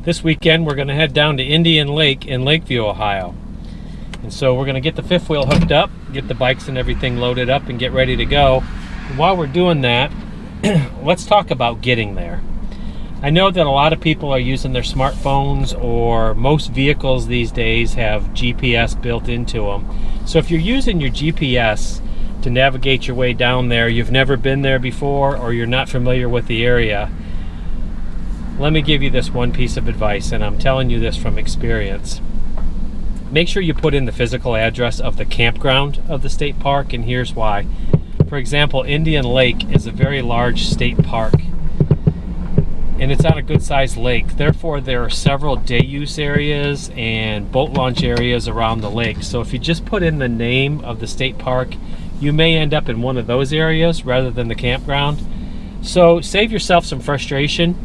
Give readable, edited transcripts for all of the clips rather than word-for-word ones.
This weekend we're going to head down to Indian Lake in Lakeview, Ohio. And so we're going to get the fifth wheel hooked up, get the bikes and everything loaded up and get ready to go. And while we're doing that, let's talk about getting there. I know that a lot of people are using their smartphones, or most vehicles these days have GPS built into them. So if you're using your GPS to navigate your way down there, you've never been there before, or you're not familiar with the area, let me give you this one piece of advice, and I'm telling you this from experience. Make sure you put in the physical address of the campground of the state park, and here's why. For example, Indian Lake is a very large state park, and it's on a good sized lake. Therefore, there are several day use areas and boat launch areas around the lake. So if you just put in the name of the state park, you may end up in one of those areas rather than the campground. So save yourself some frustration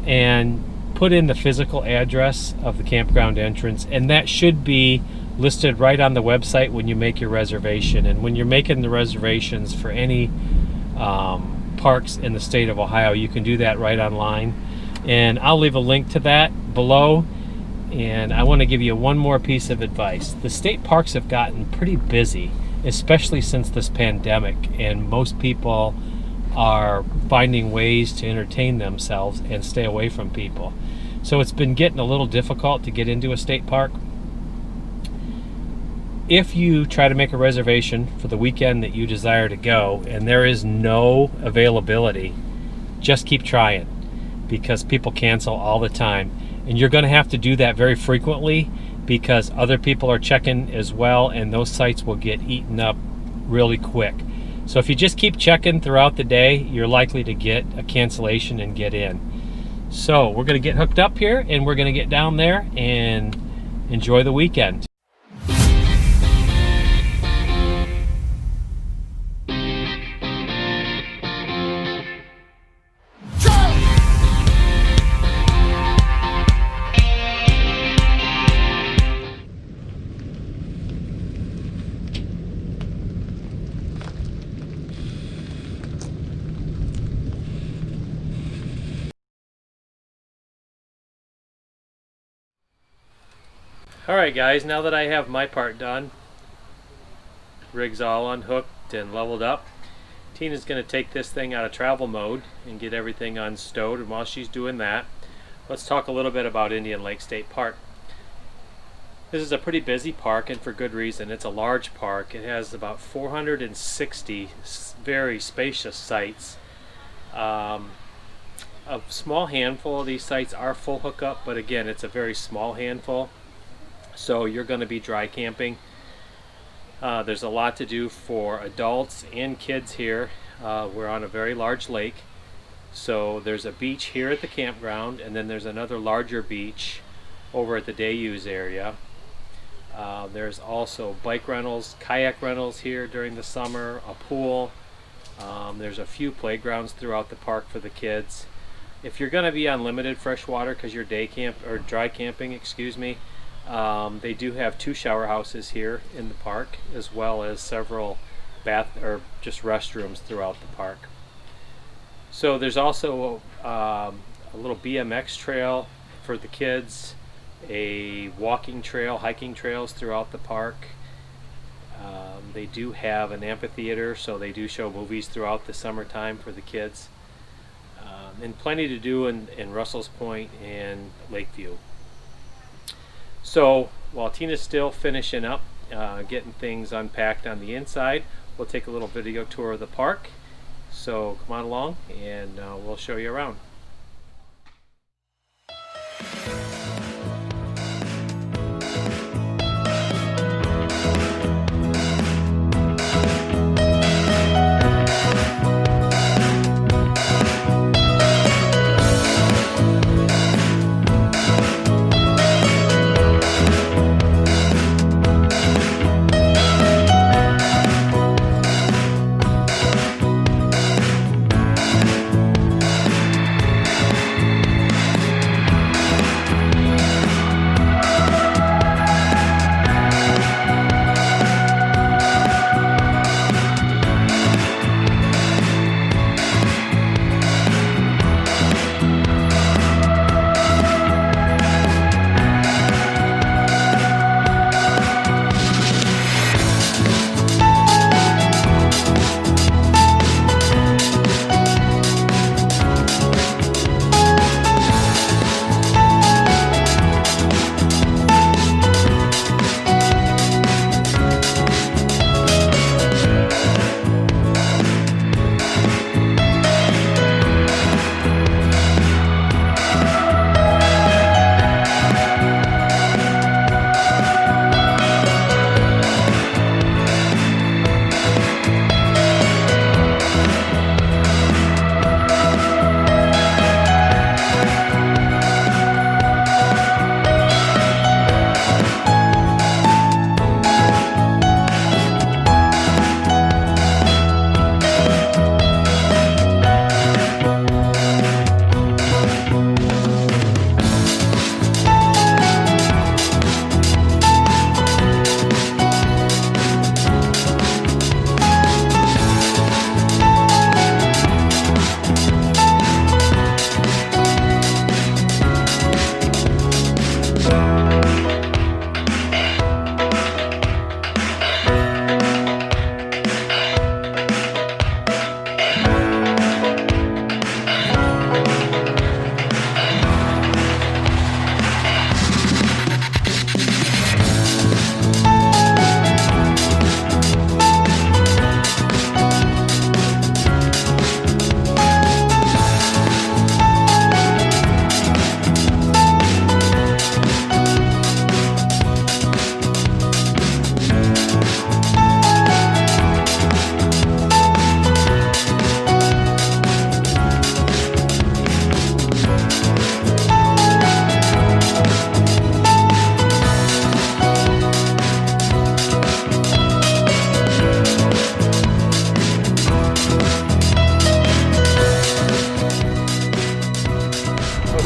and put in the physical address of the campground entrance, and that should be listed right on the website when you make your reservation. And when you're making the reservations for any parks in the state of Ohio, you can do that right online, and I'll leave a link to that below. And I want to give you one more piece of advice. The state parks have gotten pretty busy, especially since this pandemic, and most people are finding ways to entertain themselves and stay away from people. So it's been getting a little difficult to get into a state park. If you try to make a reservation for the weekend that you desire to go and there is no availability, just keep trying, because people cancel all the time. And you're going to have to do that very frequently, because other people are checking as well, and those sites will get eaten up really quick. So if you just keep checking throughout the day, you're likely to get a cancellation and get in. So we're going to get hooked up here, and we're going to get down there and enjoy the weekend. Alright guys, now that I have my part done, rig's all unhooked and leveled up, Tina's going to take this thing out of travel mode and get everything unstowed. And while she's doing that, let's talk a little bit about Indian Lake State Park. This is a pretty busy park, and for good reason. It's a large park. It has about 460 very spacious sites. A small handful of these sites are full hookup, but again, it's a very small handful. So you're going to be dry camping. There's a lot to do for adults and kids here. We're on a very large lake. So there's a beach here at the campground, and then there's another larger beach over at the day use area. There's also bike rentals, kayak rentals here during the summer, a pool. There's a few playgrounds throughout the park for the kids. If you're going to be on limited fresh water because you're day camp or dry camping, excuse me, they do have 2 shower houses here in the park, as well as several bath or just restrooms throughout the park. So there's also a little BMX trail for the kids, a walking trail, hiking trails throughout the park. They do have an amphitheater, so they do show movies throughout the summertime for the kids, and plenty to do in Russell's Point and Lakeview. So while Tina's still finishing up getting things unpacked on the inside, we'll take a little video tour of the park. So come on along, and we'll show you around.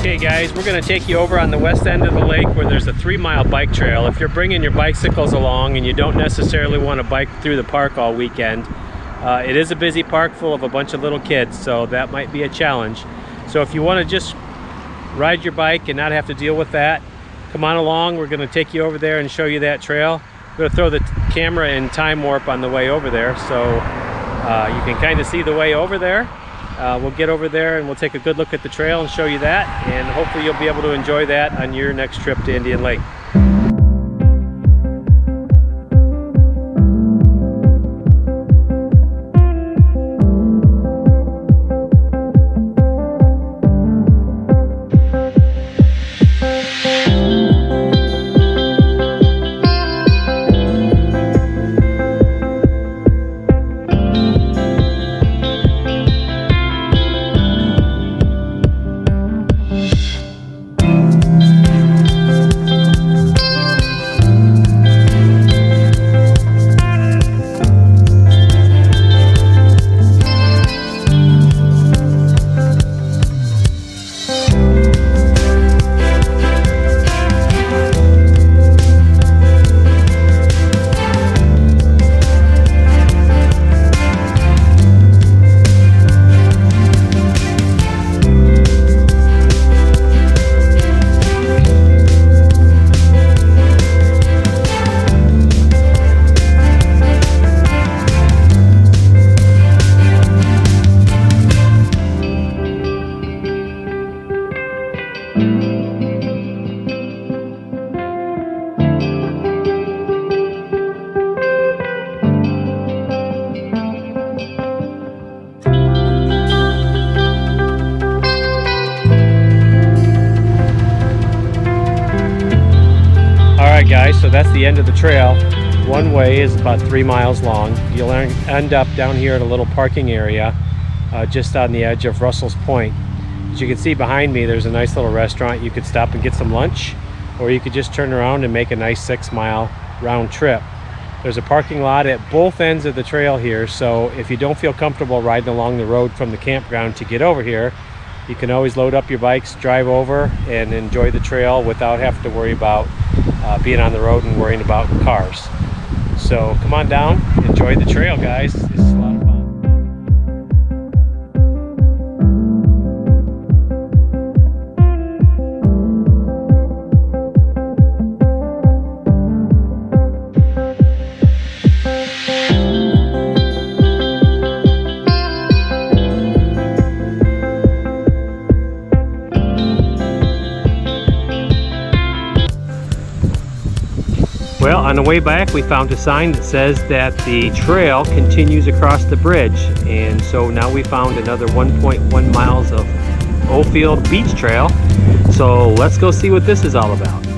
Okay guys, we're going to take you over on the west end of the lake where there's a 3-mile bike trail. If you're bringing your bicycles along and you don't necessarily want to bike through the park all weekend, it is a busy park full of a bunch of little kids, so that might be a challenge. So if you want to just ride your bike and not have to deal with that, come on along. We're going to take you over there and show you that trail. We're going to throw the camera in time warp on the way over there, so you can kind of see the way over there. We'll get over there and we'll take a good look at the trail and show you that, and hopefully you'll be able to enjoy that on your next trip to Indian Lake. Alright guys, so that's the end of the trail. One way is about 3 miles long. You'll end up down here at a little parking area just on the edge of Russell's Point. As you can see behind me, there's a nice little restaurant. You could stop and get some lunch, or you could just turn around and make a nice 6-mile round trip. There's a parking lot at both ends of the trail here, so if you don't feel comfortable riding along the road from the campground to get over here, you can always load up your bikes, drive over, and enjoy the trail without having to worry about being on the road and worrying about cars. So come on down, enjoy the trail guys. This is a lot of fun. Well, on the way back we found a sign that says that the trail continues across the bridge, and so now we found another 1.1 miles of Oldfield Beach Trail. So let's go see what this is all about.